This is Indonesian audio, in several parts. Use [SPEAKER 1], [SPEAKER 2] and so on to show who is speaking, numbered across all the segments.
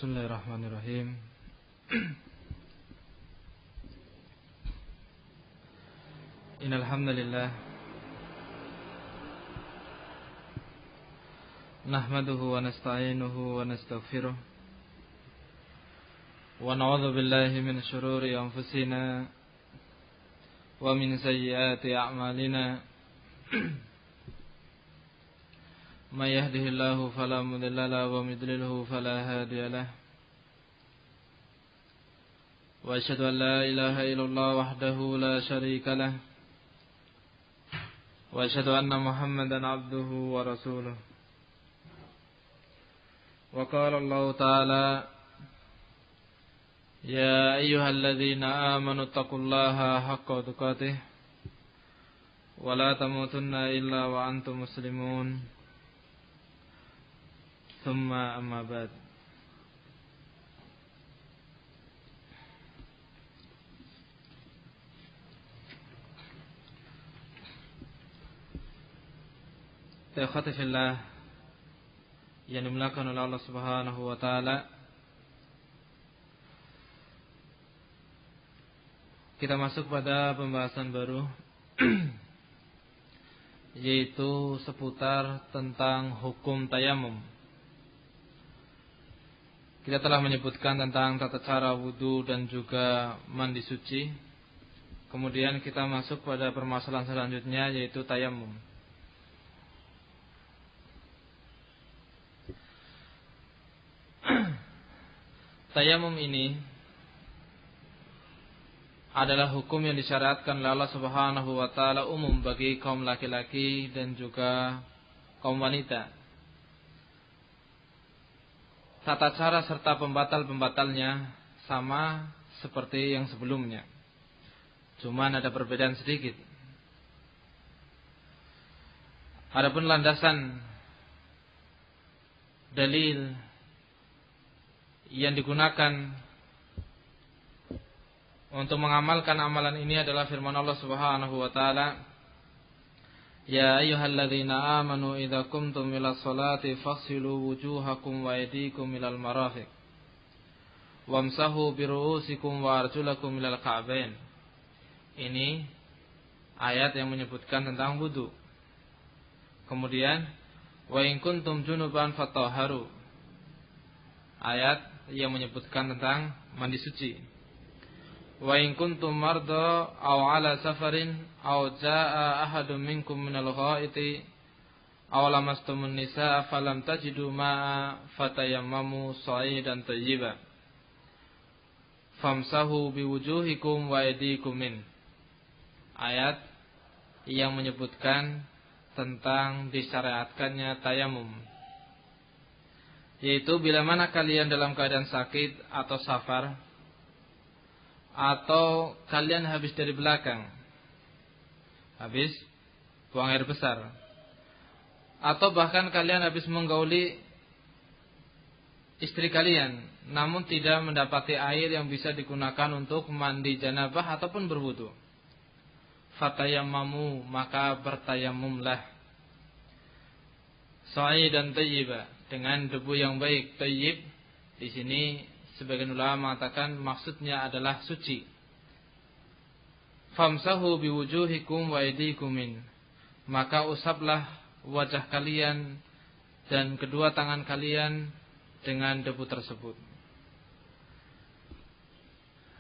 [SPEAKER 1] Bismillahirrahmanirrahim. Innal hamdalillah nahmaduhu wa nasta'inuhu wa nastaghfiruh wa na'udzu billahi min shururi anfusina wa min sayyiati a'malina. May yahdihillahu fala mudilla lahu wa may yudlilhu fala hadiya lahu. Wa asyhadu an la ilaha illallah wahdahu la syarika lahu. Wa asyhadu anna Muhammadan abduhu wa rasuluh. Wa qala Allah ta'ala: Ya ayyuhalladzina amanu taqullaha haqqa tuqatih wa la tamutunna illa wa antum muslimun. Thumma amma ba'd. Ikhwati fillah yang dimuliakan oleh Allah Subhanahu wa taala, kita masuk pada pembahasan baru yaitu seputar tentang hukum tayamum. Kita telah menyebutkan tentang tata cara wudu dan juga mandi suci. Kemudian kita masuk pada permasalahan selanjutnya yaitu tayamum. Tayamum ini adalah hukum yang disyariatkan oleh Allah Subhanahu wa taala umum bagi kaum laki-laki dan juga kaum wanita. Tata cara serta pembatal-pembatalnya sama seperti yang sebelumnya. Cuman ada perbedaan sedikit. Adapun landasan dalil yang digunakan untuk mengamalkan amalan ini adalah firman Allah Subhanahu wa taala: Ya ayyuhalladzina amanu idza qumtum ilas salati faghsilu wujuhakum wa aydikum ilal marafiq wamsahu biru'usikum wa arjulakum ilal ka'bain. Ini ayat yang menyebutkan tentang wudu. Kemudian wa in kuntum junuban fatahharu, ayat yang menyebutkan tentang mandi suci. Wa in kuntum marda aw ala safarin aw jaa ahadun minkum minal ghaiti aw lamastumun nisaa falam tajidu ma'a fatayammamu sa'idan thayyiban famsahu biwujuhikum wa aydikum min. Ayat yang menyebutkan tentang disyariatkannya tayamum, yaitu bila mana kalian dalam keadaan sakit atau safar, atau kalian habis dari belakang, habis buang air besar, atau bahkan kalian habis menggauli istri kalian namun tidak mendapati air yang bisa digunakan untuk mandi janabah ataupun berwudu, fatayammamu, maka bertayamumlah, sa'idan thayyiba, dengan debu yang baik. Thayyib di sini sebagian ulama mengatakan maksudnya adalah suci. Famsahu biwujuhikum wa aydikum min, maka usaplah wajah kalian dan kedua tangan kalian dengan debu tersebut.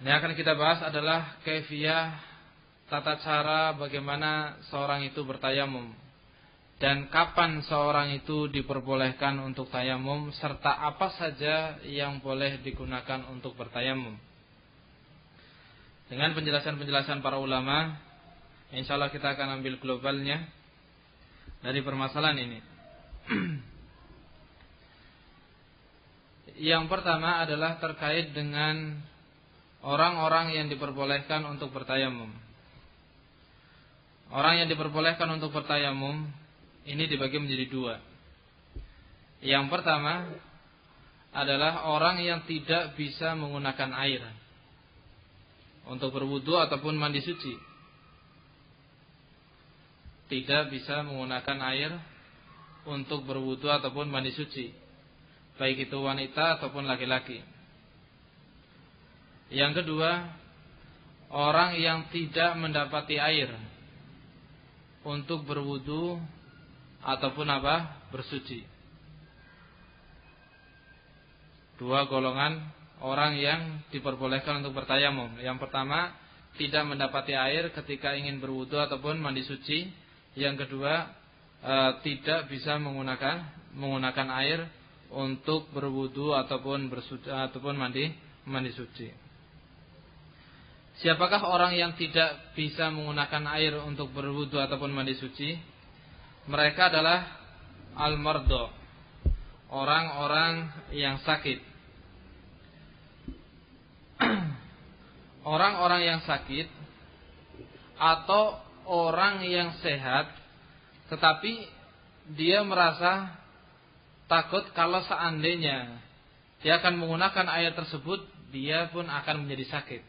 [SPEAKER 1] Yang akan kita bahas adalah kaifiyah, tata cara bagaimana seorang itu bertayamum dan kapan seorang itu diperbolehkan untuk tayamum, serta apa saja yang boleh digunakan untuk bertayamum. Dengan penjelasan-penjelasan para ulama, insyaallah kita akan ambil globalnya dari permasalahan ini. Yang pertama adalah terkait dengan orang-orang yang diperbolehkan untuk bertayamum. Orang yang diperbolehkan untuk bertayamum ini dibagi menjadi dua. Yang pertama adalah orang yang tidak bisa menggunakan air untuk berwudu ataupun mandi suci. Tidak bisa menggunakan air untuk berwudu ataupun mandi suci. baik itu wanita ataupun laki-laki. Yang kedua, orang yang tidak mendapati air untuk berwudu ataupun bersuci. Dua golongan orang yang diperbolehkan untuk bertayamum. Yang pertama, tidak mendapati air ketika ingin berwudu ataupun mandi suci. Yang kedua, tidak bisa menggunakan air untuk berwudu ataupun bersuci ataupun mandi suci. Siapakah orang yang tidak bisa menggunakan air untuk berwudu ataupun mandi suci? Mereka adalah al-mardo, orang-orang yang sakit. Orang-orang yang sakit atau orang yang sehat, tetapi dia merasa takut kalau seandainya dia akan menggunakan air tersebut, dia pun akan menjadi sakit.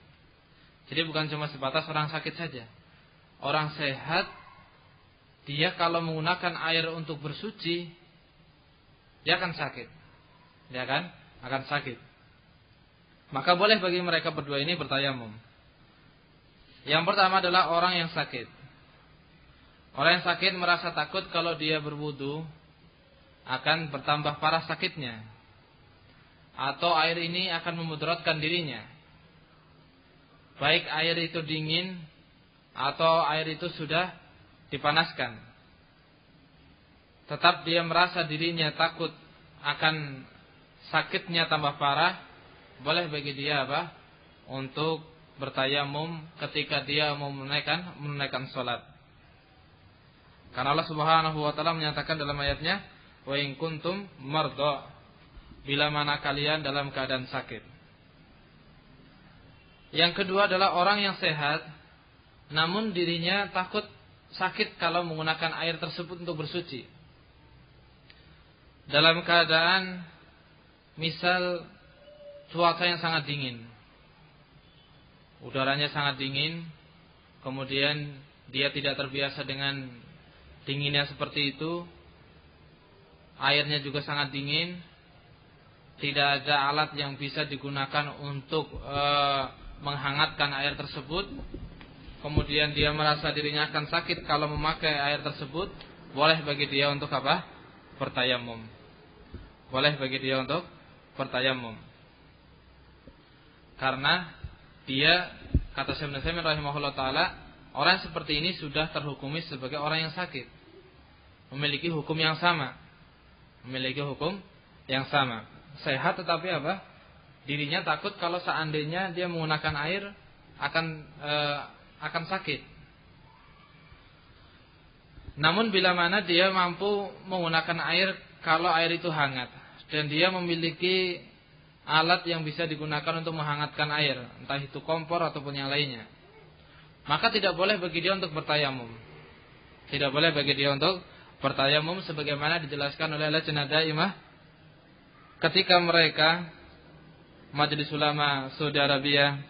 [SPEAKER 1] Jadi bukan cuma sebatas orang sakit saja. Orang sehat, dia kalau menggunakan air untuk bersuci, dia akan sakit. Dia akan sakit. Maka boleh bagi mereka berdua ini bertayamum. Yang pertama adalah orang yang sakit. Orang yang sakit merasa takut kalau dia berwudu akan bertambah parah sakitnya, atau air ini akan memudaratkan dirinya. Baik air itu dingin atau air itu sudah dipanaskan, tetap dia merasa dirinya takut akan sakitnya tambah parah. Boleh bagi dia untuk bertayamum ketika dia mau menunaikan salat. Karena Allah Subhanahu wa taala menyatakan dalam ayatnya, wa in kuntum marda, bila mana kalian dalam keadaan sakit. Yang kedua adalah orang yang sehat namun dirinya takut sakit kalau menggunakan air tersebut untuk bersuci. Dalam keadaan misal cuaca yang sangat dingin, udaranya sangat dingin, kemudian dia tidak terbiasa dengan dinginnya seperti itu, airnya juga sangat dingin, tidak ada alat yang bisa digunakan untuk menghangatkan air tersebut, kemudian dia merasa dirinya akan sakit kalau memakai air tersebut, boleh bagi dia untuk bertayamum. Boleh bagi dia untuk bertayamum. Karena dia, kata Syekh Ibnu Utsaimin rahimahullah taala, orang seperti ini sudah terhukumi sebagai orang yang sakit, memiliki hukum yang sama. Sehat tetapi dirinya takut kalau seandainya dia menggunakan air akan sakit. Namun bila mana dia mampu menggunakan air kalau air itu hangat dan dia memiliki alat yang bisa digunakan untuk menghangatkan air, entah itu kompor ataupun yang lainnya, maka tidak boleh bagi dia untuk bertayamum. Tidak boleh bagi dia untuk bertayamum sebagaimana dijelaskan oleh Lajnah Daimah ketika mereka Majelis Ulama Saudi Arabia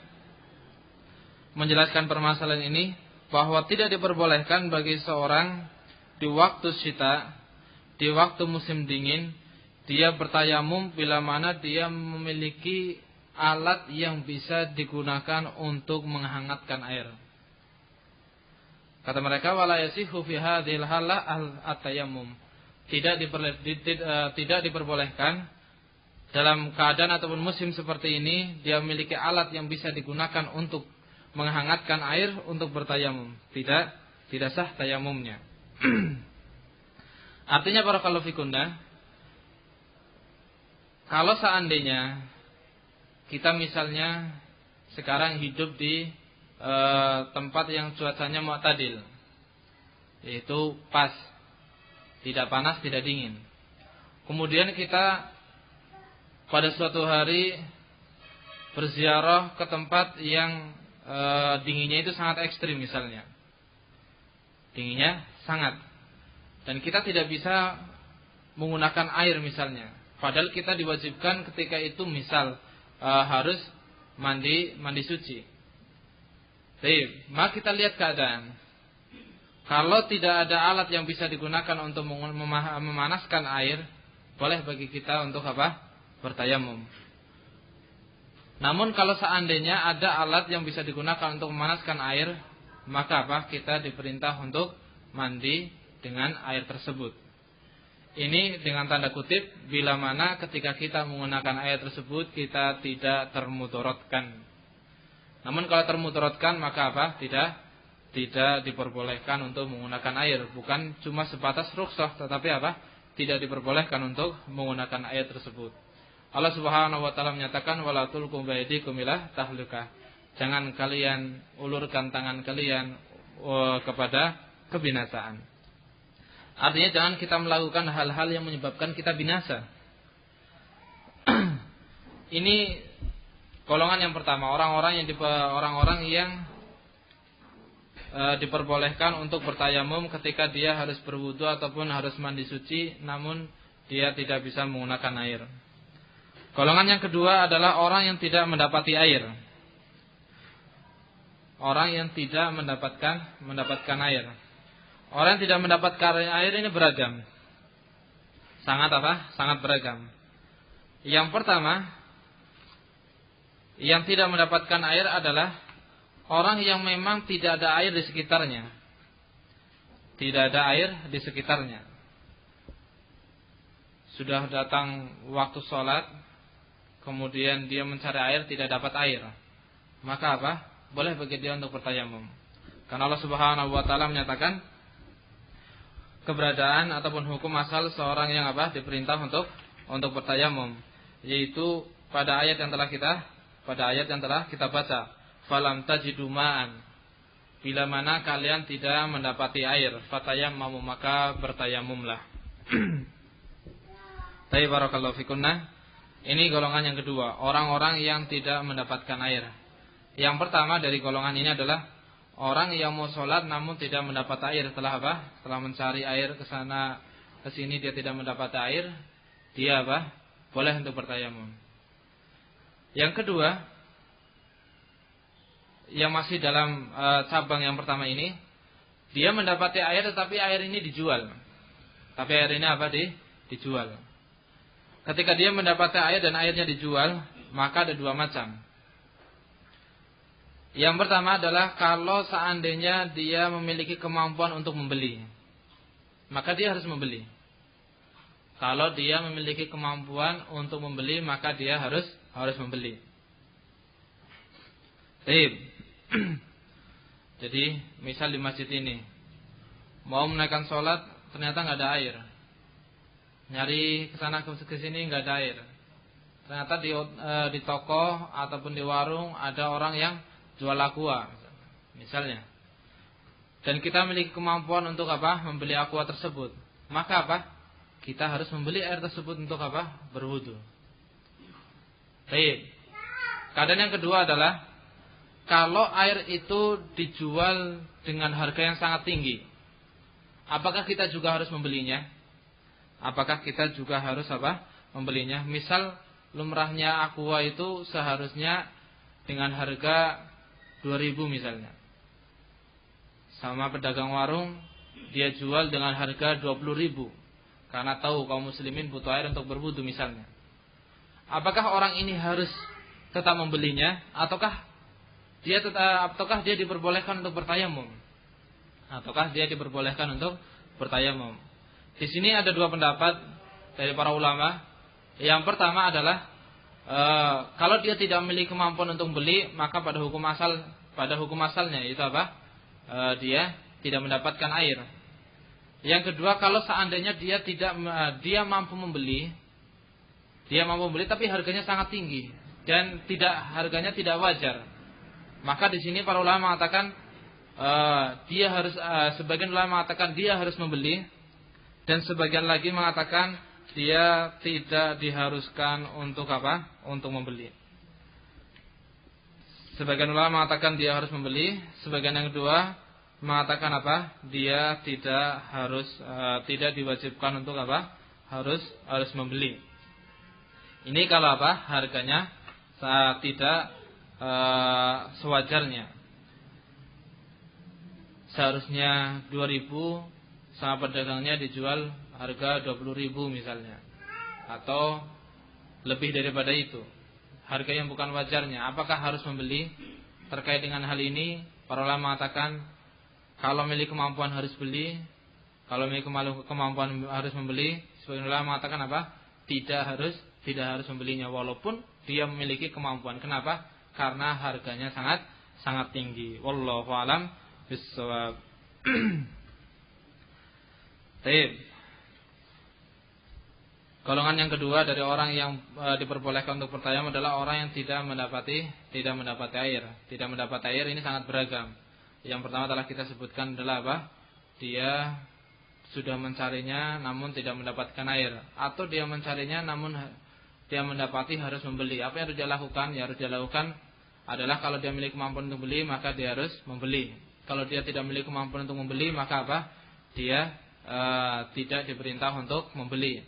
[SPEAKER 1] menjelaskan permasalahan ini, bahwa tidak diperbolehkan bagi seorang di waktu syita, di waktu musim dingin, dia bertayamum bila mana dia memiliki alat yang bisa digunakan untuk menghangatkan air. Kata mereka, wala yasihu fi hadhil halah at-tayammum. Tidak diperbolehkan dalam keadaan ataupun musim seperti ini dia memiliki alat yang bisa digunakan untuk menghangatkan air untuk bertayamum. Tidak sah tayamumnya. Artinya barakallahu fikunna, kalau seandainya kita misalnya sekarang hidup di tempat yang cuacanya mu'tadil, yaitu pas, tidak panas, tidak dingin. Kemudian kita pada suatu hari berziarah ke tempat yang dinginnya itu sangat ekstrim misalnya. Dinginnya sangat. Dan kita tidak bisa menggunakan air misalnya. Padahal kita diwajibkan ketika itu misal harus mandi suci. Baik, maka kita lihat keadaan. Kalau tidak ada alat yang bisa digunakan untuk memanaskan air, boleh bagi kita untuk apa? Bertayamum. Namun kalau seandainya ada alat yang bisa digunakan untuk memanaskan air, maka apa? Kita diperintah untuk mandi dengan air tersebut. Ini dengan tanda kutip, bila mana ketika kita menggunakan air tersebut kita tidak termudaratkan. Namun kalau termudaratkan maka apa? Tidak diperbolehkan untuk menggunakan air. Bukan cuma sebatas rukhsah, tetapi apa? Tidak diperbolehkan untuk menggunakan air tersebut. Allah Subhanahu wa taala menyatakan wala tulqu biaydikum ila tahlukah. Jangan kalian ulurkan tangan kalian kepada kebinasaan. Artinya jangan kita melakukan hal-hal yang menyebabkan kita binasa. Ini golongan yang pertama, orang-orang yang diperbolehkan untuk bertayamum ketika dia harus berwudu ataupun harus mandi suci, namun dia tidak bisa menggunakan air. Golongan yang kedua adalah orang yang tidak mendapati air. Orang yang tidak mendapatkan air. Orang yang tidak mendapatkan air ini beragam. Sangat beragam. Yang pertama, yang tidak mendapatkan air adalah orang yang memang tidak ada air di sekitarnya. Tidak ada air di sekitarnya. Sudah datang waktu sholat, kemudian dia mencari air, tidak dapat air. Maka apa? Boleh bagi dia untuk bertayamum. Karena Allah Subhanahu wa taala menyatakan keberadaan ataupun hukum asal seorang yang apa? Diperintah untuk bertayamum, yaitu pada ayat yang telah kita baca, falam tajidu ma'an, bila mana kalian tidak mendapati air, fatayammamu, maka bertayamumlah. Tapi barakallahu fikunna, ini golongan yang kedua, orang-orang yang tidak mendapatkan air. Yang pertama dari golongan ini adalah orang yang mau sholat namun tidak mendapat air. Setelah apa? Setelah mencari air ke sana ke sini dia tidak mendapat air, dia apa? Boleh untuk bertayamum. Yang kedua, yang masih dalam cabang yang pertama ini, dia mendapati air tetapi air ini dijual. Tapi air ini apa? Dijual. Ketika dia mendapati air dan airnya dijual, maka ada dua macam. Yang pertama adalah kalau seandainya dia memiliki kemampuan untuk membeli, maka dia harus membeli. Kalau dia memiliki kemampuan untuk membeli, maka dia harus membeli. Baik. Jadi misal di masjid ini mau menaikkan sholat, ternyata nggak ada air. Nyari kesana ke sini nggak ada air. Ternyata di toko ataupun di warung ada orang yang jual aqua misalnya, dan kita memiliki kemampuan untuk apa? Membeli aqua tersebut, maka apa? Kita harus membeli air tersebut untuk apa? Berwudu. Baik. Keadaan yang kedua adalah kalau air itu dijual dengan harga yang sangat tinggi, apakah kita juga harus membelinya? Apakah kita juga harus apa? Membelinya? Misal lumrahnya aqua itu seharusnya dengan harga 2.000 misalnya. Sama pedagang warung dia jual dengan harga 20.000 karena tahu kaum muslimin butuh air untuk berwudu misalnya. Apakah orang ini harus tetap membelinya ataukah dia diperbolehkan untuk bertayamum? Ataukah dia diperbolehkan untuk bertayamum? Di sini ada dua pendapat dari para ulama. Yang pertama adalah kalau dia tidak memiliki kemampuan untuk beli, maka pada hukum asalnya itu apa? Dia tidak mendapatkan air. Yang kedua, kalau seandainya dia mampu membeli tapi harganya sangat tinggi dan harganya tidak wajar, maka di sini para ulama mengatakan sebagian ulama mengatakan dia harus membeli, dan sebagian lagi mengatakan dia tidak diharuskan untuk apa? Untuk membeli. Sebagian ulama mengatakan dia harus membeli, sebagian yang kedua mengatakan apa? Dia tidak diwajibkan untuk apa? Harus membeli. Ini kalau apa? Harganya tidak sewajarnya. Seharusnya 2.000, sama pedagangnya dijual harga 20.000 misalnya. atau lebih daripada itu, harga yang bukan wajarnya, apakah harus membeli? Terkait dengan hal ini, para ulama mengatakan kalau memiliki kemampuan harus beli, kalau memiliki kemampuan harus membeli. Sebagian ulama mengatakan apa? Tidak harus membelinya walaupun dia memiliki kemampuan. Kenapa? Karena harganya sangat tinggi. Wallahu a'lam bishawab. Baik. Golongan yang kedua dari orang yang diperbolehkan untuk bertayamum adalah orang yang tidak mendapati air. Tidak mendapat air ini sangat beragam. Yang pertama telah kita sebutkan adalah apa? Dia sudah mencarinya namun tidak mendapatkan air, atau dia mencarinya namun dia mendapati harus membeli. Apa yang harus dia lakukan? Yang harus dia lakukan adalah kalau dia memiliki kemampuan untuk beli, maka dia harus membeli. Kalau dia tidak memiliki kemampuan untuk membeli, maka apa? Dia tidak diperintah untuk membeli.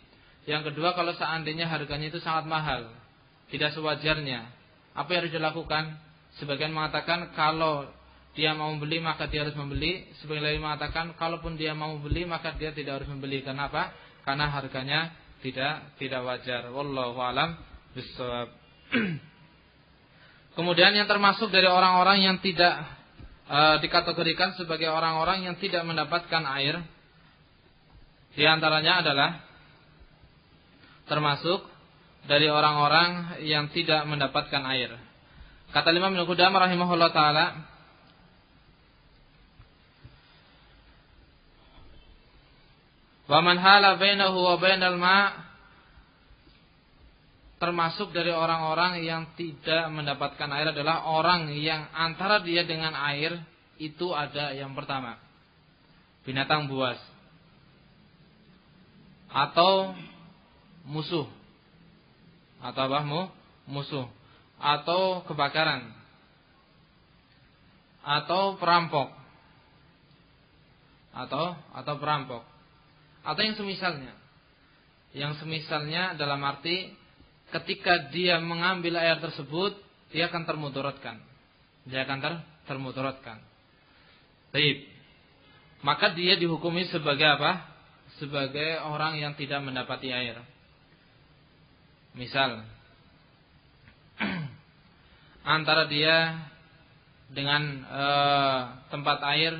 [SPEAKER 1] Yang kedua, kalau seandainya harganya itu sangat mahal, tidak sewajarnya, apa yang harus dilakukan? Sebagian mengatakan kalau dia mau membeli maka dia harus membeli. Sebagian lain mengatakan kalaupun dia mau membeli maka dia tidak harus membeli. Kenapa? Karena harganya tidak wajar. Wallahu a'lam bishawab. Kemudian yang termasuk dari orang-orang yang tidak dikategorikan sebagai orang-orang yang tidak mendapatkan air, di antaranya adalah termasuk dari orang-orang yang tidak mendapatkan air. Kata Imam Ibnu Qudamah rahimahullah taala, wa man hala bainahu wa bainal ma', termasuk dari orang-orang yang tidak mendapatkan air adalah orang yang antara dia dengan air itu ada yang pertama binatang buas atau musuh, atau apa? Musuh, atau kebakaran, atau perampok, atau perampok, atau yang semisalnya. Yang semisalnya dalam arti ketika dia mengambil air tersebut dia akan termudaratkan. Baik. Maka dia dihukumi sebagai apa? Sebagai orang yang tidak mendapati air. Misal antara dia dengan tempat air,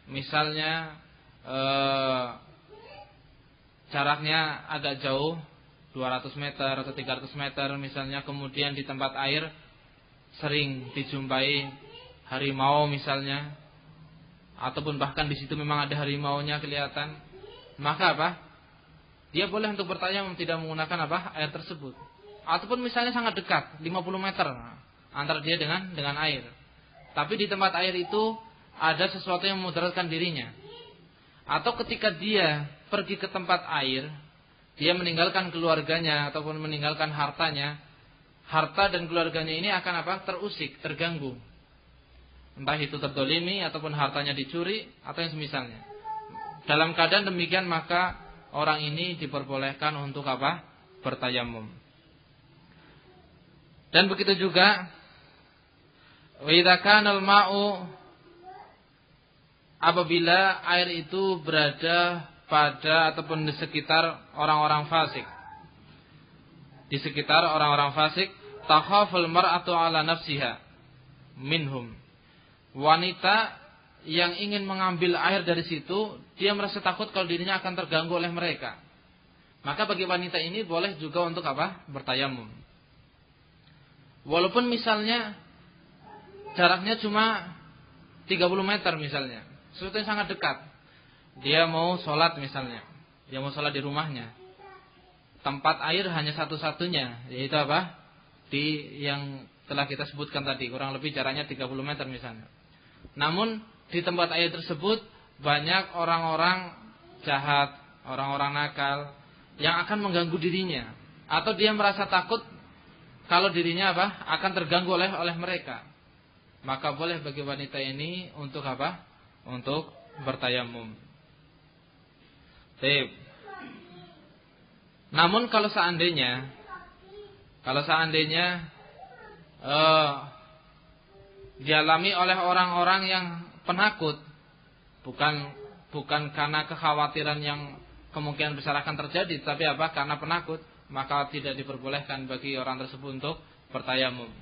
[SPEAKER 1] misalnya jaraknya agak jauh, 200 meter atau 300 meter misalnya, kemudian di tempat air sering dijumpai harimau misalnya, ataupun bahkan di situ memang ada harimaunya kelihatan, maka apa? Dia boleh untuk bertayamum tidak menggunakan apa? Air tersebut. Ataupun misalnya sangat dekat, 50 meter antara dia dengan air. Tapi di tempat air itu ada sesuatu yang memudaratkan dirinya. Atau ketika dia pergi ke tempat air, dia meninggalkan keluarganya ataupun meninggalkan hartanya, harta dan keluarganya ini akan apa? Terusik, terganggu. Entah itu terdolimi ataupun hartanya dicuri atau yang semisalnya. Dalam keadaan demikian maka orang ini diperbolehkan untuk apa? Bertayamum. Dan begitu juga wa idza kana al-ma'u, apabila air itu berada pada ataupun di sekitar orang-orang fasik. Di sekitar orang-orang fasik, takhaful mar'atu 'ala nafsiha minhum. Wanita yang ingin mengambil air dari situ, dia merasa takut kalau dirinya akan terganggu oleh mereka. Maka bagi wanita ini boleh juga untuk apa? Bertayamum. Walaupun misalnya jaraknya cuma 30 meter misalnya, sesuatu yang sangat dekat. Dia mau sholat misalnya, dia mau sholat di rumahnya. Tempat air hanya satu-satunya, yaitu apa? Di yang telah kita sebutkan tadi, kurang lebih jaraknya 30 meter misalnya. Namun di tempat air tersebut banyak orang-orang jahat, orang-orang nakal yang akan mengganggu dirinya, atau dia merasa takut kalau dirinya apa? Akan terganggu oleh mereka. Maka boleh bagi wanita ini untuk apa? Untuk bertayamum. Baik. Namun kalau seandainya dialami oleh orang-orang yang penakut, bukan karena kekhawatiran yang kemungkinan besar akan terjadi, tapi apa? Karena penakut, maka tidak diperbolehkan bagi orang tersebut untuk bertayamum.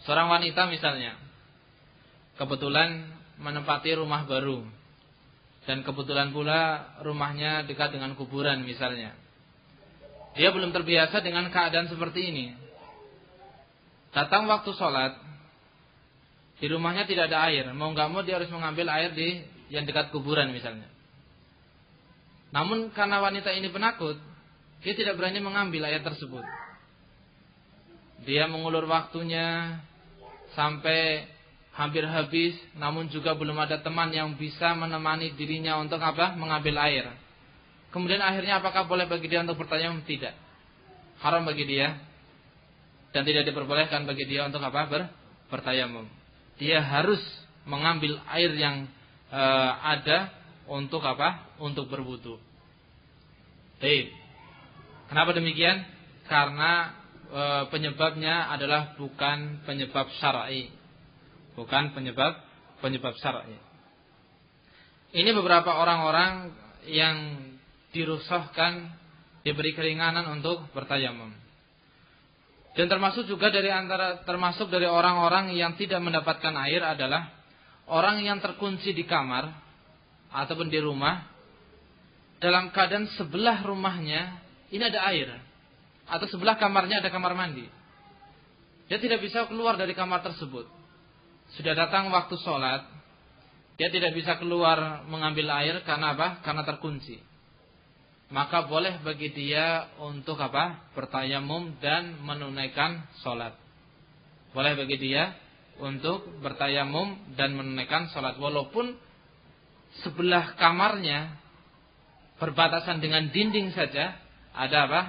[SPEAKER 1] Seorang wanita misalnya kebetulan menempati rumah baru, dan kebetulan pula rumahnya dekat dengan kuburan misalnya. Dia belum terbiasa dengan keadaan seperti ini. Datang waktu sholat, di rumahnya tidak ada air, mau nggak mau dia harus mengambil air di yang dekat kuburan misalnya. Namun karena wanita ini penakut, dia tidak berani mengambil air tersebut. Dia mengulur waktunya sampai hampir habis, namun juga belum ada teman yang bisa menemani dirinya untuk apa? Mengambil air. Kemudian akhirnya apakah boleh bagi dia untuk bertayamum? Tidak. Haram bagi dia dan tidak diperbolehkan bagi dia untuk apa? Bertayamum. Dia harus mengambil air yang ada untuk apa? Untuk berwudu. Baik. Kenapa demikian? Karena penyebabnya adalah bukan penyebab syar'i. Bukan penyebab syar'i. Ini beberapa orang-orang yang dirukhsahkan, diberi keringanan untuk bertayamum. Dan termasuk dari orang-orang yang tidak mendapatkan air adalah orang yang terkunci di kamar ataupun di rumah dalam keadaan sebelah rumahnya ini ada air, atau sebelah kamarnya ada kamar mandi. Dia tidak bisa keluar dari kamar tersebut. Sudah datang waktu sholat, dia tidak bisa keluar mengambil air karena apa? Karena terkunci. Maka boleh bagi dia untuk apa? Bertayamum dan menunaikan sholat. Boleh bagi dia untuk bertayamum dan menunaikan sholat. Walaupun sebelah kamarnya berbatasan dengan dinding saja, ada apa?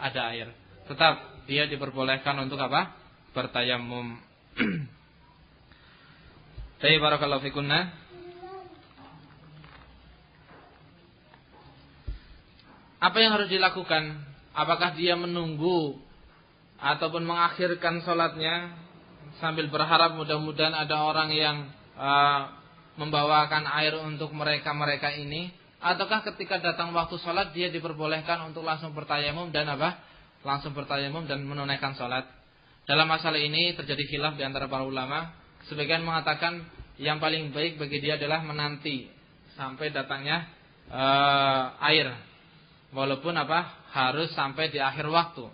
[SPEAKER 1] Ada air. Tetap dia diperbolehkan untuk apa? Bertayamum. Baik, barakallahu fikunna. Apa yang harus dilakukan? Apakah dia menunggu ataupun mengakhirkan sholatnya sambil berharap mudah-mudahan ada orang yang membawakan air untuk mereka ini? Ataukah ketika datang waktu sholat dia diperbolehkan untuk langsung bertayamum dan apa? Langsung bertayamum dan menunaikan sholat? Dalam masalah ini terjadi khilaf di antara para ulama. Sebagian mengatakan yang paling baik bagi dia adalah menanti sampai datangnya air. Walaupun apa? Harus sampai di akhir waktu.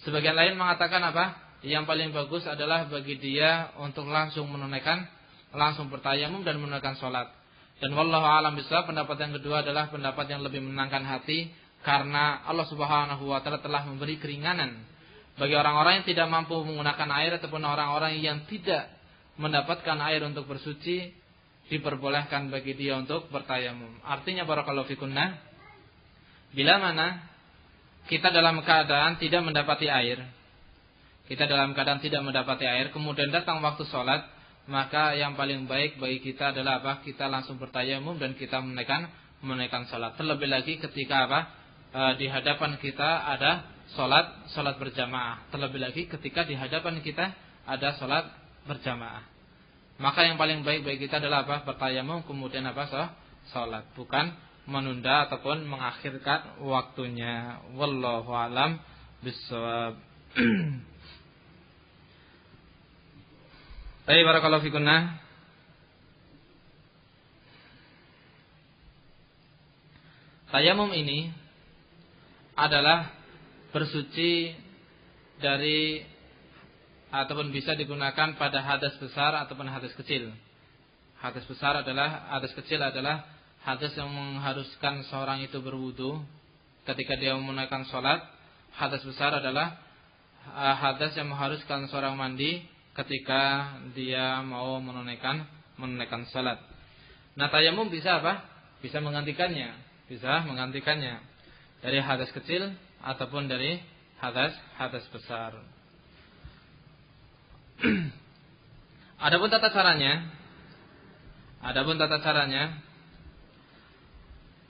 [SPEAKER 1] Sebagian lain mengatakan apa? Yang paling bagus adalah bagi dia untuk langsung bertayamum dan menunaikan sholat. Dan wallahu a'lam bishawab, pendapat yang kedua adalah pendapat yang lebih menenangkan hati, karena Allah Subhanahu wa taala telah memberi keringanan bagi orang-orang yang tidak mampu menggunakan air ataupun orang-orang yang tidak mendapatkan air untuk bersuci, diperbolehkan bagi dia untuk bertayamum. Artinya barakallahu fikunna, bila mana kita dalam keadaan tidak mendapati air, kemudian datang waktu sholat, maka yang paling baik bagi kita adalah apa? Kita langsung bertayamum dan kita menunaikan sholat. Terlebih lagi ketika apa? Di hadapan kita ada sholat berjamaah. Terlebih lagi ketika di hadapan kita ada sholat berjamaah. Maka yang paling baik bagi kita adalah apa? Bertayamum kemudian apa? Sholat. Bukan menunda ataupun mengakhirkan waktunya. Wallahu a'lam bishawab. Baik, barakallahu fikunna. Tayamum ini adalah bersuci dari ataupun bisa digunakan pada hadas besar ataupun hadas kecil. Hadas kecil adalah hadas yang mengharuskan seorang itu berwudu ketika dia menunaikan sholat. Hadas besar adalah hadas yang mengharuskan seorang mandi ketika dia mau menunaikan sholat. Nah, tayamum bisa apa? Bisa menggantikannya dari hadas kecil ataupun dari hadas besar. Adapun tata caranya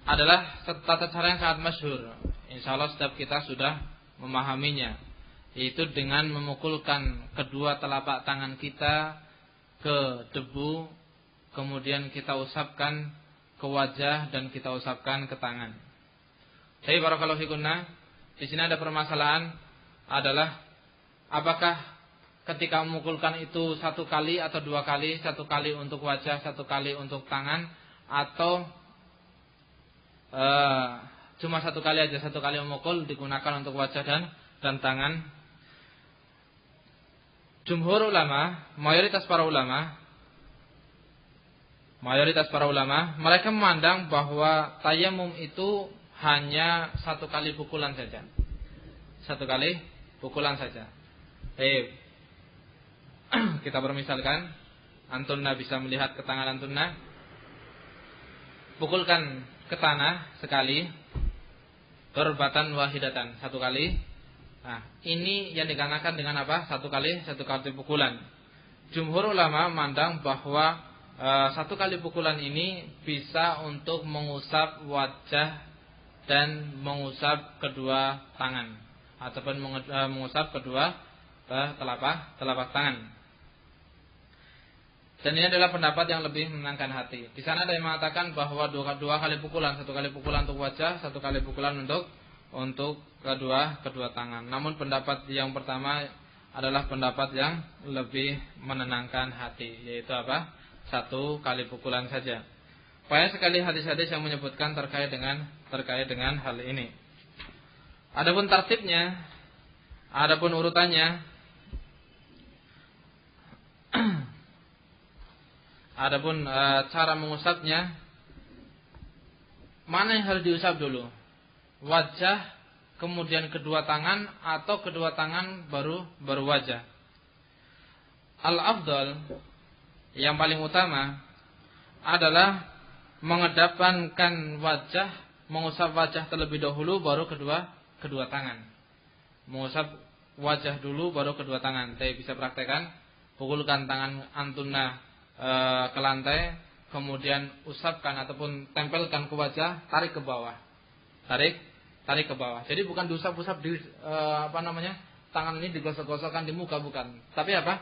[SPEAKER 1] adalah tata cara yang sangat masyhur. Insyaallah setiap kita sudah memahaminya, yaitu dengan memukulkan kedua telapak tangan kita ke debu, kemudian kita usapkan ke wajah dan kita usapkan ke tangan. Jadi barakallahu fikunna, Di sini ada permasalahan adalah apakah ketika memukulkan itu 1 kali atau 2 kali, 1 kali untuk wajah, 1 kali untuk tangan, atau cuma 1 kali aja, 1 kali memukul digunakan untuk wajah dan tangan. Jumhur ulama, mayoritas para ulama, mereka memandang bahwa tayamum itu hanya 1 kali pukulan saja. 1 kali pukulan saja. Kita bermisalkan, antunna bisa melihat ke tangan antunna, pukulkan ke tanah sekali, darbatan wahidatan, 1 kali. Nah, ini yang dikarenakan dengan apa? 1 kali pukulan. Jumhur ulama memandang bahwa 1 kali pukulan ini bisa untuk mengusap wajah dan mengusap kedua tangan, ataupun mengusap kedua telapak tangan. Dan ini adalah pendapat yang lebih menenangkan hati. Di sana ada yang mengatakan bahwa 2 kali pukulan, 1 kali pukulan untuk wajah, 1 kali pukulan untuk kedua tangan. Namun pendapat yang pertama adalah pendapat yang lebih menenangkan hati, yaitu apa? 1 kali pukulan saja. Banyak sekali hadis-hadis yang menyebutkan terkait dengan hal ini. Adapun tartibnya, adapun urutannya, adapun cara mengusapnya, mana yang harus diusap dulu? Wajah, kemudian kedua tangan, atau kedua tangan baru wajah? Al-afdal, yang paling utama adalah mengedepankan wajah, mengusap wajah terlebih dahulu, baru kedua tangan. Mengusap wajah dulu, baru kedua tangan. Saya bisa praktekkan, pukulkan tangan antunna ke lantai, kemudian usapkan ataupun tempelkan ke wajah, tarik ke bawah. Tarik ke bawah. Jadi bukan diusap-usap di tangan ini digosok-gosokkan di muka, bukan. Tapi apa?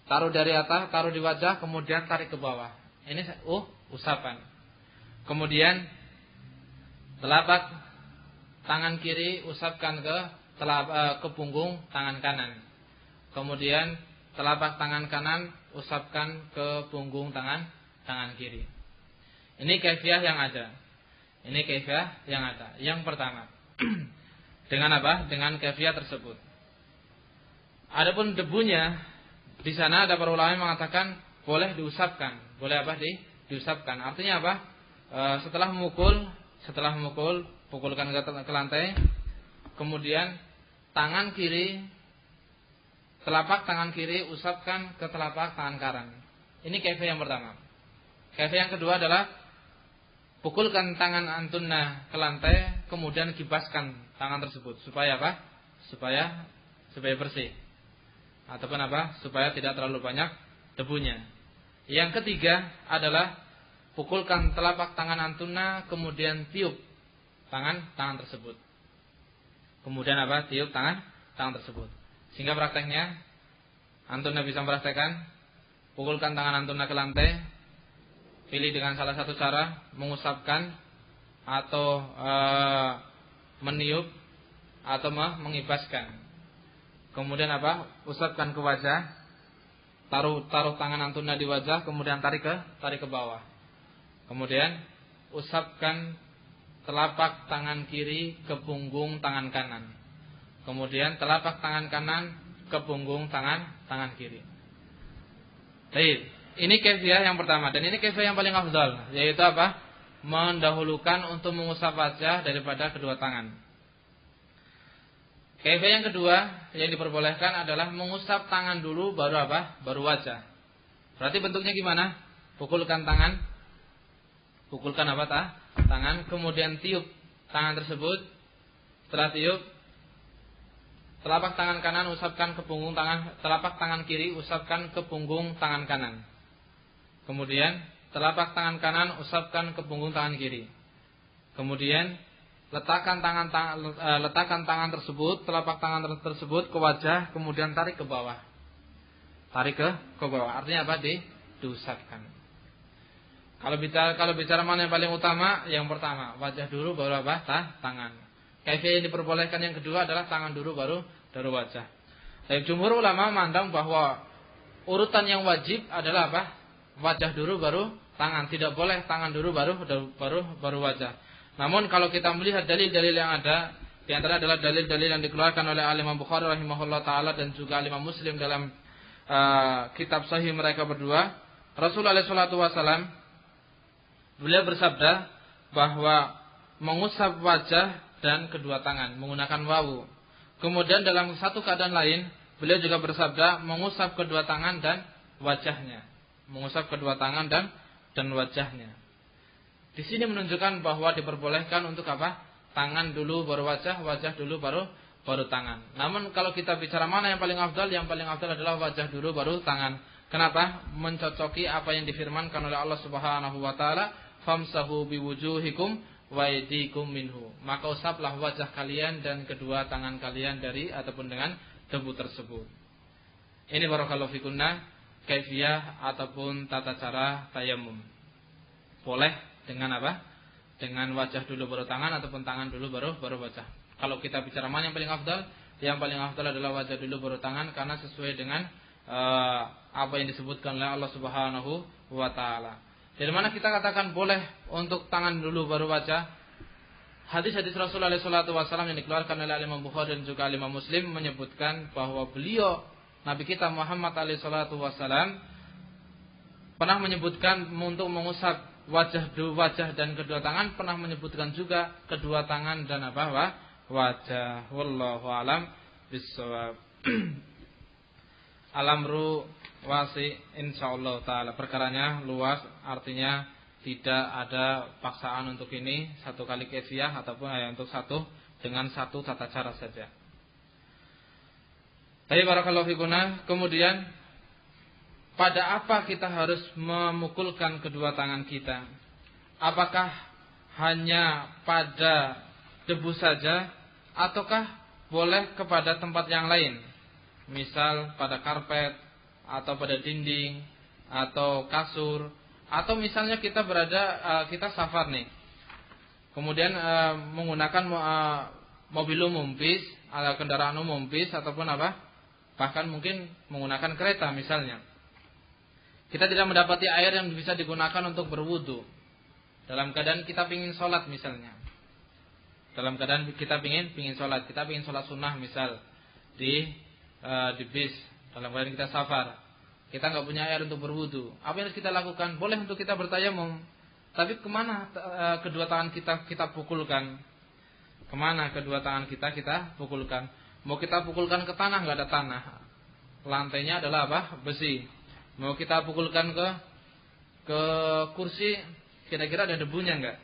[SPEAKER 1] Taruh dari atas, taruh di wajah, kemudian tarik ke bawah. Ini usapan. Kemudian telapak tangan kiri usapkan ke punggung tangan kanan. Kemudian telapak tangan kanan usapkan ke punggung tangan kiri. Ini kaifiah yang ada. Yang pertama. Dengan apa? Dengan kaifiah tersebut. Adapun debunya, di sana ada para ulama yang mengatakan boleh diusapkan. Boleh apa? Diusapkan. Artinya apa? Setelah memukul, pukulkan ke lantai. Kemudian telapak tangan kiri usapkan ke telapak tangan kanan. Ini kaifiah yang pertama. Kaifiah yang kedua adalah pukulkan tangan antunna ke lantai, kemudian kibaskan tangan tersebut supaya apa? Supaya bersih. Ataupun apa? Supaya tidak terlalu banyak debunya. Yang ketiga adalah pukulkan telapak tangan antunna, kemudian tiup tangan tersebut. Kemudian apa? Tiup tangan tersebut. Sehingga prakteknya antunna bisa mempraktekkan, pukulkan tangan antunna ke lantai, pilih dengan salah satu cara mengusapkan atau meniup atau mengibaskan. Kemudian apa? Usapkan ke wajah, taruh tangan antunna di wajah, kemudian tarik ke bawah. Kemudian usapkan telapak tangan kiri ke punggung tangan kanan. Kemudian telapak tangan kanan ke punggung tangan kiri. Baik, ini kaifiah yang pertama dan ini kaifiah yang paling afdal, yaitu apa? Mendahulukan untuk mengusap wajah daripada kedua tangan. Kaifiah yang kedua yang diperbolehkan adalah mengusap tangan dulu baru apa? Baru wajah. Berarti bentuknya gimana? Pukulkan tangan. Pukulkan apa? Tangan, kemudian tiup tangan tersebut. Setelah tiup, telapak tangan kanan usapkan ke punggung telapak tangan kiri usapkan ke punggung tangan kanan. Kemudian telapak tangan kanan usapkan ke punggung tangan kiri. Kemudian letakkan tangan tersebut, telapak tangan tersebut ke wajah, kemudian tarik ke bawah. Tarik ke bawah. Artinya apa? Diusapkan. Kalau bicara mana yang paling utama, yang pertama wajah dulu baru apa? Tangan. Kaifiyah yang diperbolehkan yang kedua adalah tangan dulu baru wajah. Tapi jumhur ulama memandang bahwa urutan yang wajib adalah apa? Wajah dulu baru tangan. Tidak boleh tangan dulu baru wajah. Namun kalau kita melihat dalil-dalil yang ada, di antara adalah dalil-dalil yang dikeluarkan oleh Imam Bukhari rahimahullah taala dan juga Imam Muslim dalam kitab sahih mereka berdua. Rasulullah sallallahu alaihi wasallam beliau bersabda bahwa mengusap wajah dan kedua tangan menggunakan wawu. Kemudian dalam satu keadaan lain beliau juga bersabda mengusap kedua tangan dan wajahnya. Mengusap kedua tangan dan wajahnya. Di sini menunjukkan bahwa diperbolehkan untuk apa? Tangan dulu baru wajah, wajah dulu baru tangan. Namun kalau kita bicara mana yang paling afdal, yang paling afdal adalah wajah dulu baru tangan. Kenapa? Mencocoki apa yang difirmankan oleh Allah Subhanahu wa taala, famsahu biwujuhikum wa aydikum minhu. Maka usaplah wajah kalian dan kedua tangan kalian dari ataupun dengan debu tersebut. Ini barakallahu fikunna kaifiyah ataupun tata cara tayamum. Boleh dengan apa? Dengan wajah dulu baru tangan ataupun tangan dulu baru wajah. Kalau kita bicara mana yang paling afdal? Yang paling afdal adalah wajah dulu baru tangan karena sesuai dengan apa yang disebutkan oleh Allah Subhanahu wa taala. Dari mana kita katakan boleh untuk tangan dulu baru wajah? Hadis-hadis Rasulullah SAW yang dikeluarkan oleh Imam Bukhari dan juga Imam Muslim menyebutkan bahwa beliau Nabi kita Muhammad SAW pernah menyebutkan untuk mengusap wajah dan kedua tangan, pernah menyebutkan juga kedua tangan dan apa? Wajah. Wallahu alam bissawab. Alamru wasi insyaallah taala, perkaranya luas, artinya tidak ada paksaan untuk ini satu kali kaifiyah ataupun untuk satu dengan satu tata cara saja. Tapi barakallahu fikuna, kemudian pada apa kita harus memukulkan kedua tangan kita? Apakah hanya pada debu saja ataukah boleh kepada tempat yang lain? Misal pada karpet atau pada dinding atau kasur, atau misalnya kita kita safar nih, kemudian menggunakan mobil umum bis, kendaraan umum bis ataupun apa, bahkan mungkin menggunakan kereta misalnya. Kita tidak mendapati air yang bisa digunakan untuk berwudu. Dalam keadaan kita ingin sholat misalnya, dalam keadaan kita ingin sholat, kita ingin sholat sunnah misal di bis. Dalam keadaan kita safar, kita nggak punya air untuk berwudu. Apa yang harus kita lakukan? Boleh untuk kita bertayamum. Tapi kemana kedua tangan kita pukulkan? Kemana kedua tangan kita pukulkan? Mau kita pukulkan ke tanah, nggak ada tanah. Lantainya adalah apa? Besi. Mau kita pukulkan ke kursi, kira-kira ada debunya nggak?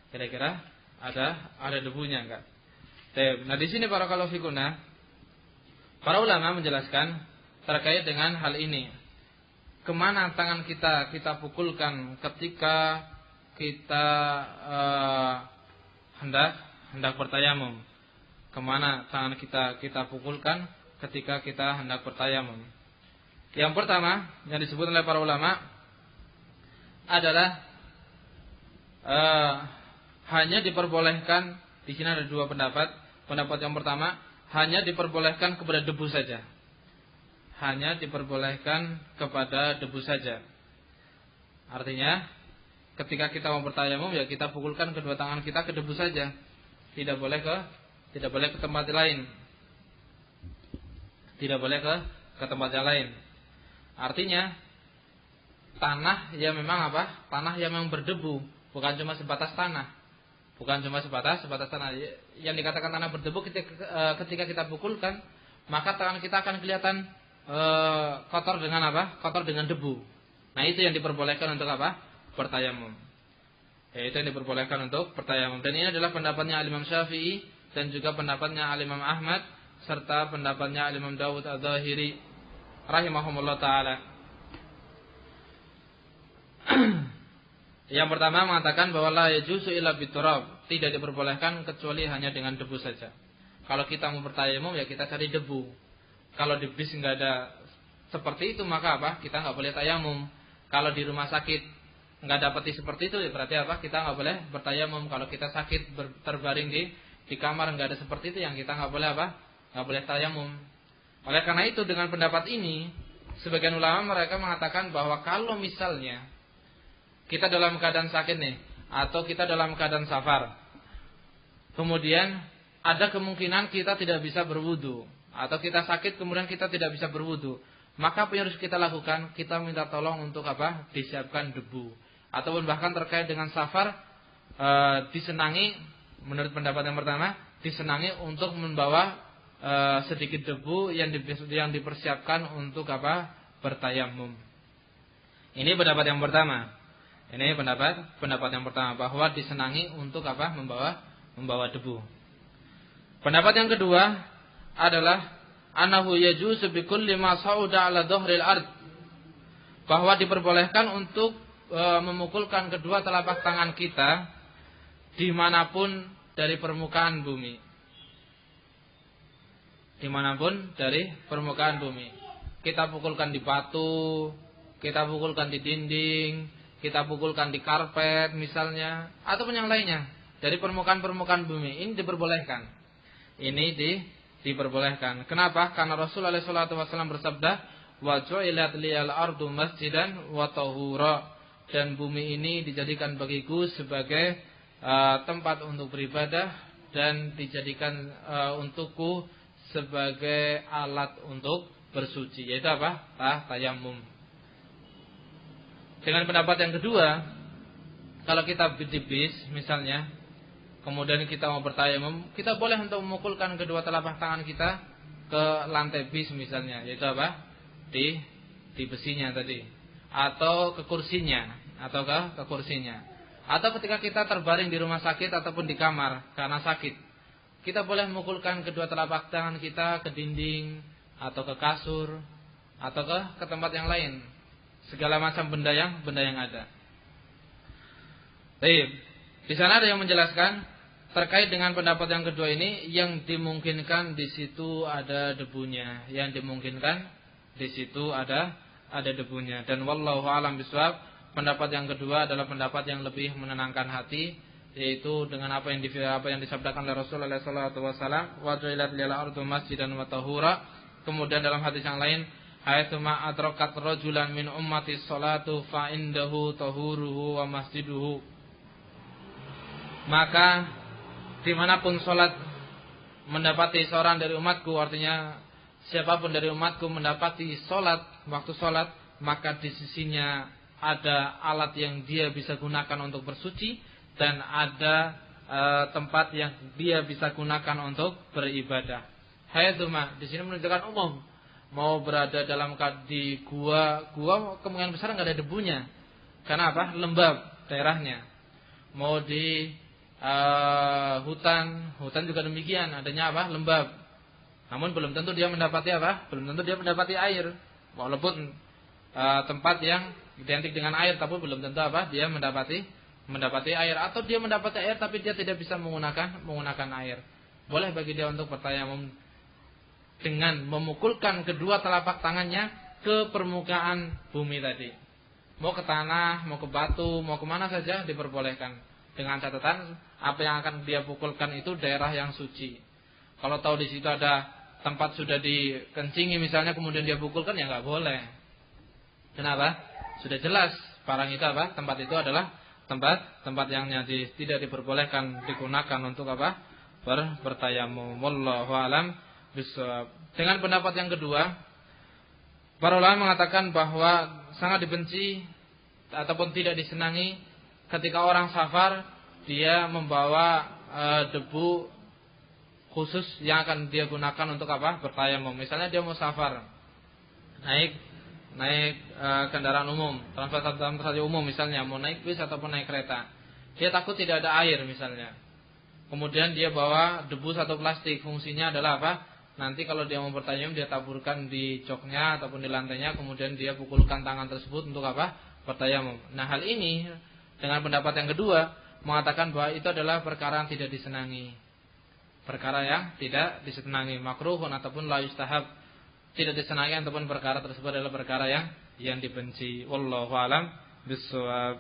[SPEAKER 1] Kira-kira ada debunya nggak? Nah di sini barakallahu fikuna, para ulama menjelaskan terkait dengan hal ini. Kemana tangan kita pukulkan ketika kita hendak bertayamum? Kemana tangan kita pukulkan ketika kita hendak bertayamum? Yang pertama yang disebut oleh para ulama adalah hanya diperbolehkan. Di sini ada dua pendapat. Pendapat yang pertama, hanya diperbolehkan kepada debu saja. Hanya diperbolehkan kepada debu saja. Artinya ketika kita mau bertayamum ya kita pukulkan kedua tangan kita ke debu saja. Tidak boleh ke tempat lain. Tidak boleh ke tempat yang lain. Artinya tanah yang memang apa? Tanah yang memang berdebu, bukan cuma sebatas tanah. Bukan cuma sebatas tanah. Yang dikatakan tanah berdebu ketika kita pukulkan, maka tangan kita akan kelihatan kotor dengan apa? Kotor dengan debu. Nah itu yang diperbolehkan untuk apa? Bertayamum. Itu yang diperbolehkan untuk bertayamum. Dan ini adalah pendapatnya Imam Syafi'i dan juga pendapatnya Imam Ahmad serta pendapatnya Imam Dawud Adz-Dzahiri rahimahumullah taala. Yang pertama mengatakan bahwa la yajuzu illa biturab, tidak diperbolehkan kecuali hanya dengan debu saja. Kalau kita mau bertayamum ya kita cari debu. Kalau di bis nggak ada seperti itu maka apa? Kita nggak boleh tayamum. Kalau di rumah sakit nggak dapati seperti itu ya berarti apa? Kita nggak boleh bertayamum. Kalau kita sakit terbaring di kamar nggak ada seperti itu, yang kita nggak boleh apa? Nggak boleh tayamum. Oleh karena itu dengan pendapat ini, sebagian ulama mereka mengatakan bahwa kalau misalnya kita dalam keadaan sakit nih, atau kita dalam keadaan safar, kemudian ada kemungkinan kita tidak bisa berwudu, atau kita sakit kemudian kita tidak bisa berwudu, maka apa yang harus kita lakukan? Kita minta tolong untuk apa? Disiapkan debu. Ataupun bahkan terkait dengan safar, disenangi, menurut pendapat yang pertama, disenangi untuk membawa sedikit debu yang dipersiapkan untuk apa? Bertayamum. Ini pendapat yang pertama. Ini pendapat yang pertama, bahwa disenangi untuk apa? Membawa debu. Pendapat yang kedua adalah annahu yajuzu bi kulli ma sauda ala dhahril ard, bahwa diperbolehkan untuk memukulkan kedua telapak tangan kita dimanapun dari permukaan bumi. Dimanapun dari permukaan bumi. Kita pukulkan di batu, kita pukulkan di dinding, kita pukulkan di karpet misalnya, ataupun yang lainnya dari permukaan-permukaan bumi. Ini diperbolehkan. Ini diperbolehkan. Kenapa? Karena Rasulullah SAW bersabda, wa ju'ilat liyal ardu masjidan wa tahura, dan bumi ini dijadikan bagiku sebagai tempat untuk beribadah dan dijadikan untukku sebagai alat untuk bersuci, yaitu apa? Tayamum. Dengan pendapat yang kedua, kalau kita di bis misalnya, kemudian kita mau bertayamum, kita boleh untuk memukulkan kedua telapak tangan kita ke lantai bis misalnya, yaitu apa? Di besinya tadi, atau ke kursinya, atau ketika kita terbaring di rumah sakit ataupun di kamar karena sakit, kita boleh memukulkan kedua telapak tangan kita ke dinding atau ke kasur atau ke tempat yang lain, segala macam benda yang ada. Baik, di sana ada yang menjelaskan terkait dengan pendapat yang kedua ini, yang dimungkinkan di situ ada debunya, ada debunya. Dan wallahu a'lam bishawab, pendapat yang kedua adalah pendapat yang lebih menenangkan hati, yaitu dengan apa yang disabdakan oleh Rasulullah SAW, wa ju'ilat lil ardu masjidan wa tahura. Kemudian dalam hadis yang lain, haitsuma adrakat rajulan min ummati sholatu fa indahu tahuruhu wa masjiduhu. Maka dimanapun sholat mendapati seorang dari umatku, artinya siapapun dari umatku mendapati sholat, waktu sholat, maka di sisinya ada alat yang dia bisa gunakan untuk bersuci, dan ada tempat yang dia bisa gunakan untuk beribadah. Haitsuma di sini menunjukkan umum. Mau berada di gua kemungkinan besar nggak ada debunya. Karena apa? Lembab daerahnya. Mau di hutan juga demikian, adanya apa? Lembab. Namun belum tentu dia mendapati apa? Belum tentu dia mendapati air. Walaupun tempat yang identik dengan air, tapi belum tentu apa? Dia mendapati air, atau dia mendapati air tapi dia tidak bisa menggunakan air. Boleh bagi dia untuk bertayamum dengan memukulkan kedua telapak tangannya ke permukaan bumi tadi. Mau ke tanah, mau ke batu, mau kemana saja diperbolehkan. Dengan catatan apa yang akan dia pukulkan itu daerah yang suci. Kalau tahu di situ ada tempat sudah dikencingi misalnya, kemudian dia pukulkan, ya nggak boleh. Kenapa? Sudah jelas barang itu apa? Tempat itu adalah tempat yang tidak diperbolehkan digunakan untuk apa? Bertayamum. Wallahu a'lam bishawab. Dengan pendapat yang kedua, para ulama mengatakan bahwa sangat dibenci ataupun tidak disenangi ketika orang safar dia membawa debu khusus yang akan dia gunakan untuk apa? Bertayamum. Misalnya dia mau safar, naik kendaraan umum, transportasi umum misalnya, mau naik bis ataupun naik kereta. Dia takut tidak ada air misalnya. Kemudian dia bawa debu atau plastik, fungsinya adalah apa? Nanti kalau dia mau bertayamum, dia taburkan di joknya ataupun di lantainya, kemudian dia pukulkan tangan tersebut untuk apa? Bertayamum. Nah, hal ini dengan pendapat yang kedua mengatakan bahwa itu adalah perkara yang tidak disenangi. Perkara yang tidak disenangi, makruhun ataupun la yustahab, tidak disenangi ataupun perkara tersebut adalah perkara yang dibenci. Wallahu a'lam bishawab.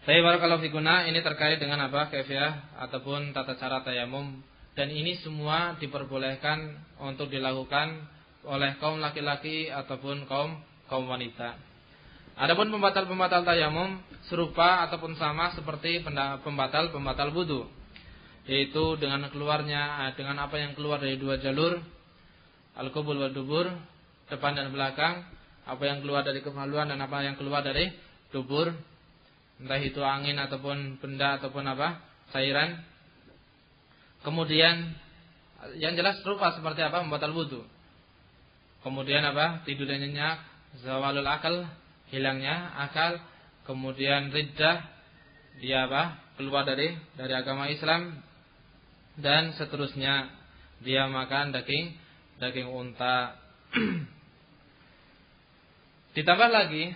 [SPEAKER 1] Tapi barakallahu fikuna, ini terkait dengan apa? Kaifiyah ataupun tata cara tayamum, dan ini semua diperbolehkan untuk dilakukan oleh kaum laki-laki ataupun kaum wanita. Adapun pembatal-pembatal tayamum serupa ataupun sama seperti pembatal wudu, yaitu dengan keluarnya dengan apa yang keluar dari dua jalur, al-qubul wal dubur, depan dan belakang, apa yang keluar dari kemaluan dan apa yang keluar dari dubur, entah itu angin ataupun benda ataupun apa cairan. Kemudian yang jelas serupa seperti apa? Membatal wudu. Kemudian apa? Tidur dan nyenyak, zawalul akal, hilangnya akal, kemudian riddah, dia apa? Keluar dari agama Islam, dan seterusnya dia makan daging unta. Ditambah lagi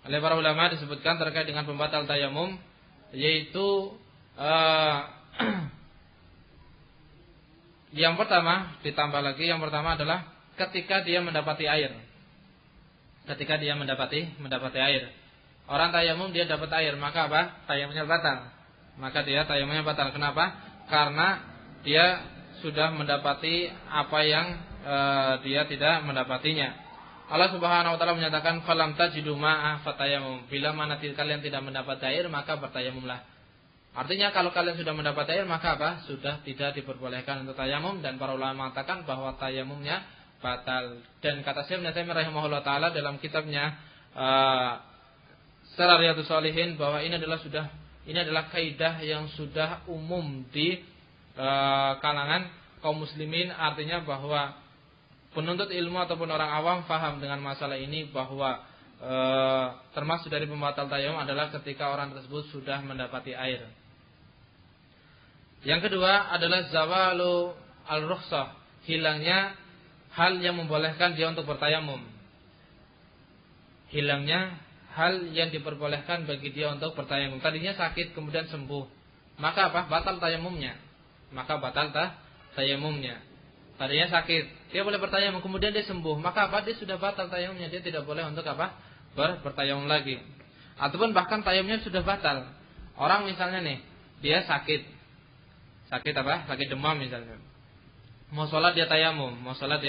[SPEAKER 1] oleh para ulama disebutkan terkait dengan pembatal tayamum, yaitu yang pertama adalah ketika dia mendapati air. Ketika dia mendapati air. Orang tayamum dia dapat air, maka apa? Tayamumnya batal. Maka dia tayamumnya batal. Kenapa? Karena dia sudah mendapati apa yang dia tidak mendapatinya. Allah Subhanahu wa taala menyatakan falam tajidu ma'a fatayamum. Bila mana kalian tidak mendapat air, maka bertayamumlah. Artinya kalau kalian sudah mendapat air, maka apa? Sudah tidak diperbolehkan untuk tayamum, dan para ulama mengatakan bahwa tayamumnya batal. Dan kata Syekh Ibnu Taimiyah rahimahullah taala dalam kitabnya Syarah Riyadhus Shalihin, bahwa ini adalah kaidah yang sudah umum di kalangan kaum muslimin. Artinya bahwa penuntut ilmu ataupun orang awam faham dengan masalah ini, bahwa termasuk dari pembatal tayamum adalah ketika orang tersebut sudah mendapati air. Yang kedua adalah zawalu al-rukhsah, hilangnya hal yang membolehkan dia untuk bertayamum. Hilangnya hal yang diperbolehkan bagi dia untuk bertayamum. Tadinya sakit kemudian sembuh, maka apa? Batal tayamumnya. Tadinya sakit, dia boleh bertayamum, kemudian dia sembuh, maka apa? Dia sudah batal tayamumnya, dia tidak boleh untuk apa? Bertayamum lagi. Ataupun bahkan tayamumnya sudah batal. Orang misalnya nih, dia sakit apa? Sakit demam misalnya. Mau sholat dia tayamum, mau sholat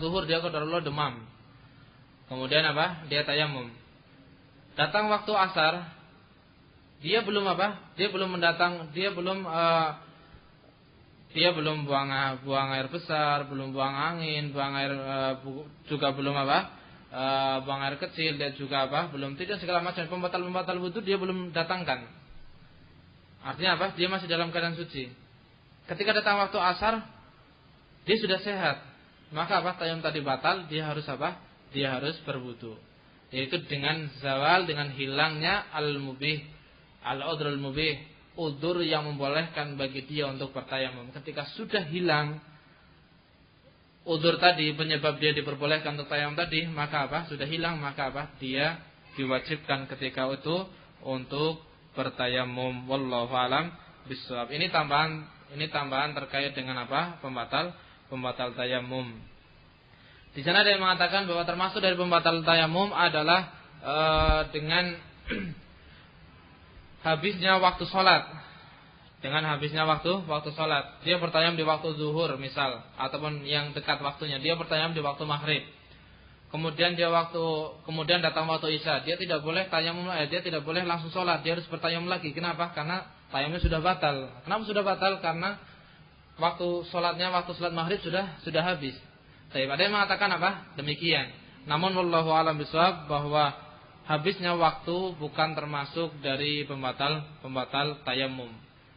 [SPEAKER 1] zuhur dia qadarullah demam. Kemudian apa? Dia tayamum. Datang waktu asar, dia belum apa? Dia belum buang air besar, belum buang angin, juga belum apa? Buang air kecil, dan juga apa? Belum tidak segala macam pembatal wudu dia belum datangkan. Artinya apa? Dia masih dalam keadaan suci. Ketika datang waktu asar, dia sudah sehat. Maka apa? Tayamum tadi batal, dia harus apa? Dia harus berwudu. Yaitu dengan zawal, dengan hilangnya al-mubih, al-udhrul mubih, udzur yang membolehkan bagi dia untuk bertayamum. Ketika sudah hilang udzur tadi, penyebab dia diperbolehkan untuk tayamum tadi, maka apa? Sudah hilang, maka apa? Dia diwajibkan ketika itu untuk bertayamum. Wallahu alam bishawab. Ini tambahan terkait dengan apa? Pembatal tayamum. Di sana ada yang mengatakan bahwa termasuk dari pembatal tayamum adalah dengan habisnya waktu sholat. Dengan habisnya waktu sholat, dia bertayamum di waktu zuhur misal, ataupun yang dekat waktunya, dia bertayamum di waktu maghrib. Kemudian datang waktu isya, dia tidak boleh tayamum, dia tidak boleh langsung sholat, dia harus bertayamum lagi. Kenapa? Karena tayamumnya sudah batal. Kenapa sudah batal? Karena waktu sholat maghrib sudah habis. Tapi ada yang mengatakan apa? Demikian. Namun wallahu a'lam bishawab, bahwa habisnya waktu bukan termasuk dari pembatal tayamum.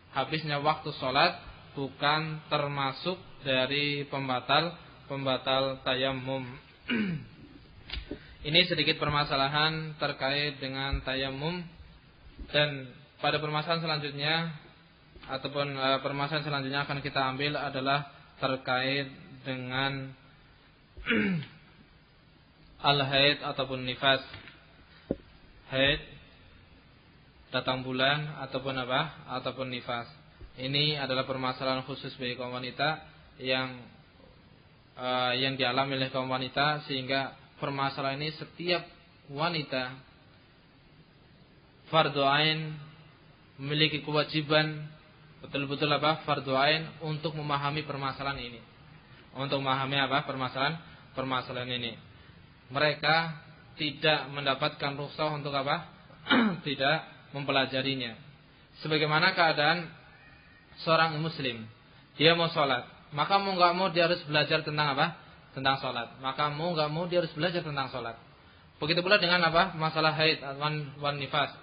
[SPEAKER 1] Habisnya waktu sholat bukan termasuk dari pembatal tayamum. Ini sedikit permasalahan terkait dengan tayamum. Dan pada permasalahan selanjutnya akan kita ambil adalah terkait dengan al-haid ataupun nifas. Haid, datang bulan ataupun nifas. Ini adalah permasalahan khusus bagi kaum wanita yang dialami oleh kaum wanita, sehingga permasalahan ini setiap wanita fardu ain, memiliki kewajiban betul-betul fardu ain untuk memahami permasalahan ini. Untuk memahami permasalahan ini. Mereka tidak mendapatkan rukhsah untuk tidak mempelajarinya. Sebagaimana keadaan seorang muslim, dia mau sholat, maka mau nggak mau dia harus belajar tentang tentang sholat. Maka mau nggak mau dia harus belajar tentang sholat. Begitu pula dengan masalah haid wan nifas.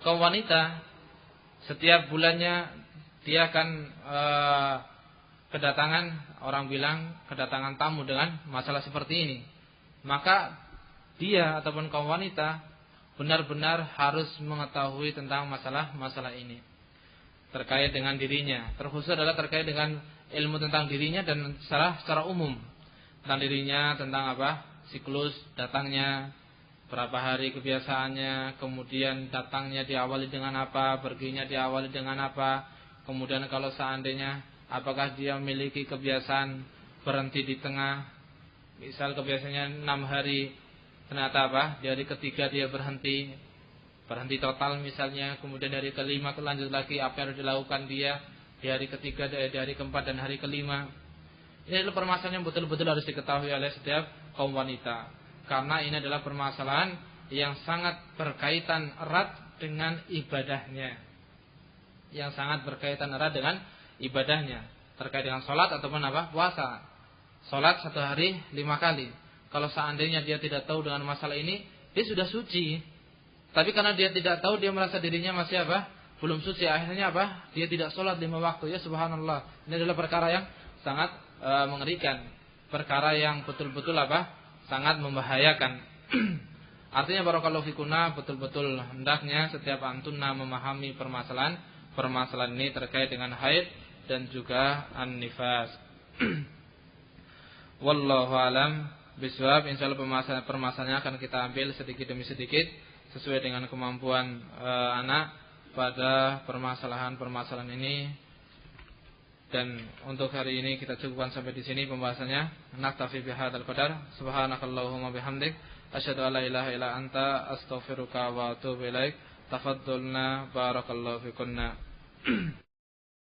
[SPEAKER 1] Kaum wanita setiap bulannya dia akan kedatangan, orang bilang kedatangan tamu dengan masalah seperti ini. Maka dia ataupun kaum wanita benar-benar harus mengetahui tentang masalah ini terkait dengan dirinya. Terkhusus adalah terkait dengan ilmu tentang dirinya dan secara umum tentang dirinya, tentang siklus datangnya, berapa hari kebiasaannya, kemudian datangnya diawali dengan apa, perginya diawali dengan apa, kemudian kalau seandainya apakah dia memiliki kebiasaan berhenti di tengah, misal kebiasaannya 6 hari, ternyata di hari ketiga dia berhenti total misalnya, kemudian dari kelima lanjut lagi, apa yang harus dilakukan dia di hari ketiga, di hari keempat dan hari kelima. Ini adalah permasalahan yang betul-betul harus diketahui oleh setiap kaum wanita, karena ini adalah permasalahan yang sangat berkaitan erat dengan ibadahnya, terkait dengan sholat ataupun puasa. Sholat 1 hari 5 kali. Kalau seandainya dia tidak tahu dengan masalah ini, dia sudah suci. Tapi karena dia tidak tahu, dia merasa dirinya masih belum suci. Akhirnya dia tidak sholat 5 waktu. Ya subhanallah. Ini adalah perkara yang sangat mengerikan. Perkara yang betul-betul sangat membahayakan. Artinya barakallahu fikuna, betul-betul hendaknya setiap antunna memahami permasalahan ini terkait dengan haid dan juga an-nifas. Wallahu alam bisawab. Insyaallah permasalahannya akan kita ambil sedikit demi sedikit sesuai dengan kemampuan anak pada permasalahan ini. Dan untuk hari ini kita cukupkan sampai di sini pembahasannya. Naktafi bihadzal qadar. Subhanakallahumma bihamdik asyhadu an la ilaha illa anta astaghfiruka wa atubu ilaik. Tafaddalna barakallahu fikunna.